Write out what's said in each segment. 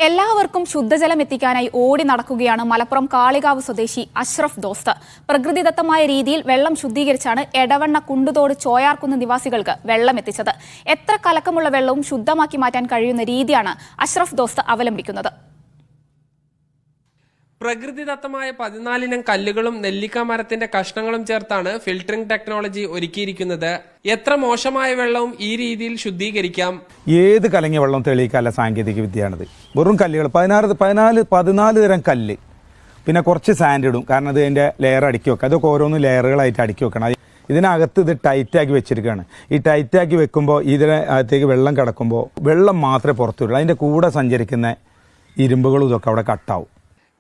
എല്ലാവർക്കും ശുദ്ധജലം എത്തിക്കാനായി ഓടി നടക്കുകയാണ് മലപ്പുറം കാളികാവ് സ്വദേശി അഷ്റഫ് ദോസ്ത്. പ്രകൃതിദത്തമായ രീതിയിൽ വെള്ളം ശുദ്ധീകരിച്ചാണ് എടവണ്ണ കുണ്ടുതോട് ചോയാർകുന്ന് നിവാസികൾക്ക് വെള്ളം എത്തിച്ചത്. എത്ര കലക്കമുള്ള വെള്ളവും ശുദ്ധമാക്കി മാറ്റാൻ കഴിയുന്ന രീതിയാണ് അഷ്റഫ് ദോസ്ത് അവലംബിക്കുന്നത്. പ്രകൃതിദത്തമായ 14 ഇനം കല്ലുകളും നെല്ലിക്ക മരത്തിന്റെ കഷ്ണങ്ങളും ചേർത്താണ് ഫിൽറ്ററിംഗ് ടെക്നോളജി ഒരുക്കിയിരിക്കുന്നത്. എത്ര മോശമായ വെള്ളവും ഈ രീതിയിൽ ശുദ്ധീകരിക്കാം. ഏത് കലങ്ങിയ വെള്ളം തെളിയിക്കാനുള്ള സാങ്കേതിക വിദ്യയാണിത്. വെറും കല്ലുകൾ 14 തരം കല്ല്, പിന്നെ കുറച്ച് സാൻഡ് ഇടും. കാരണം അത് അതിന്റെ ലെയർ അടുക്കി വെക്കുക. അതൊക്കെ ഓരോന്നും ലെയറുകളായിട്ട് അടുക്കി വെക്കണം. ഇതിനകത്ത് ഇത് ടൈറ്റാക്കി വെച്ചിരിക്കുകയാണ്. ഈ ടൈറ്റാക്കി വെക്കുമ്പോൾ ഇതിനകത്തേക്ക് വെള്ളം കിടക്കുമ്പോൾ വെള്ളം മാത്രമേ പുറത്തു വിടുള്ളൂ. അതിന്റെ കൂടെ സഞ്ചരിക്കുന്ന ഇരുമ്പുകളും ഇതൊക്കെ അവിടെ കട്ടാവും.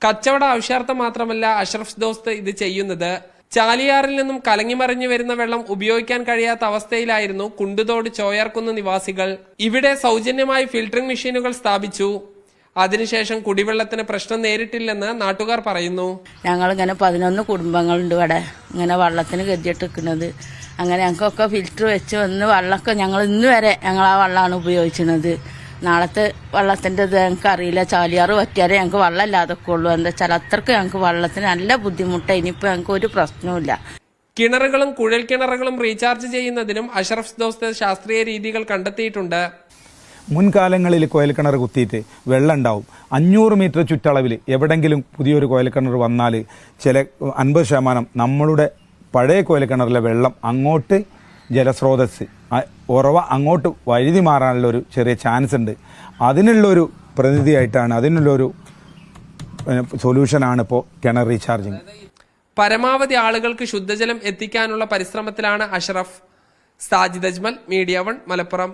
കച്ചവട ആവശ്യാർത്ഥം മാത്രമല്ല അഷ്റഫ് ദോസ്ത് ഇത് ചെയ്യുന്നത്. ചാലിയാറിൽ നിന്നും കലങ്ങിമറിഞ്ഞു വരുന്ന വെള്ളം ഉപയോഗിക്കാൻ കഴിയാത്ത അവസ്ഥയിലായിരുന്നു കുണ്ടുതോട് ചോയാർകുന്ന് നിവാസികൾ. ഇവിടെ സൗജന്യമായി ഫിൽറ്ററിംഗ് മെഷീനുകൾ സ്ഥാപിച്ചു. അതിനുശേഷം കുടിവെള്ളത്തിന് പ്രശ്നം നേരിട്ടില്ലെന്ന് നാട്ടുകാർ പറയുന്നു. ഞങ്ങൾ ഇങ്ങനെ 11 കുടുംബങ്ങളുണ്ട് ഇവിടെ ഇങ്ങനെ വെള്ളത്തിന് ഗതിയിട്ടിരിക്കുന്നത്. അങ്ങനെ ഞങ്ങൾക്കൊക്കെ ഫിൽറ്റർ വെച്ച് വന്ന് വെള്ളമൊക്കെ ഞങ്ങൾ ഇന്ന് വരെ ഞങ്ങൾ ആ വെള്ളമാണ് ഉപയോഗിക്കുന്നത്. നാളത്തെ വെള്ളത്തിൻ്റെ ഇത് ഞങ്ങൾക്ക് അറിയില്ല. ചാലിയാറ് പറ്റിയാലേ ഞങ്ങൾക്ക് വെള്ളം ഇല്ലാതൊക്കെ ഉള്ളൂ. എന്താ വെച്ചാൽ അത്രയ്ക്ക് ഞങ്ങൾക്ക് വെള്ളത്തിന് നല്ല ബുദ്ധിമുട്ടാണ്. ഇനിയിപ്പോൾ ഞങ്ങൾക്ക് ഒരു പ്രശ്നവുമില്ല. കിണറുകളും കുഴൽ കിണറുകളും റീചാർജ് ചെയ്യുന്നതിനും അഷ്റഫ് ദോസ്ത് ശാസ്ത്രീയ രീതികൾ കണ്ടെത്തിയിട്ടുണ്ട്. മുൻകാലങ്ങളിൽ കുഴൽക്കിണർ കുത്തിയിട്ട് വെള്ളം ഉണ്ടാവും. 500 മീറ്റർ ചുറ്റളവിൽ എവിടെങ്കിലും പുതിയൊരു കുഴൽക്കിണർ വന്നാൽ ചില 50% നമ്മളുടെ പഴയ കുഴൽക്കിണറിലെ വെള്ളം അങ്ങോട്ട് ജലസ്രോതസ് ഉറവ അങ്ങോട്ട് വഴുതി മാറാനുള്ള ഒരു ചെറിയ ചാൻസ് ഉണ്ട്. അതിനുള്ളൊരു പ്രതിനിധിയായിട്ടാണ്, അതിനുള്ളൊരു സൊല്യൂഷനാണ് ഇപ്പോൾ കിണർ റീചാർജിങ്. പരമാവധി ആളുകൾക്ക് ശുദ്ധജലം എത്തിക്കാനുള്ള പരിശ്രമത്തിലാണ് അഷ്റഫ്. സാജിദ് അജ്മൽ, മീഡിയ 1, മലപ്പുറം.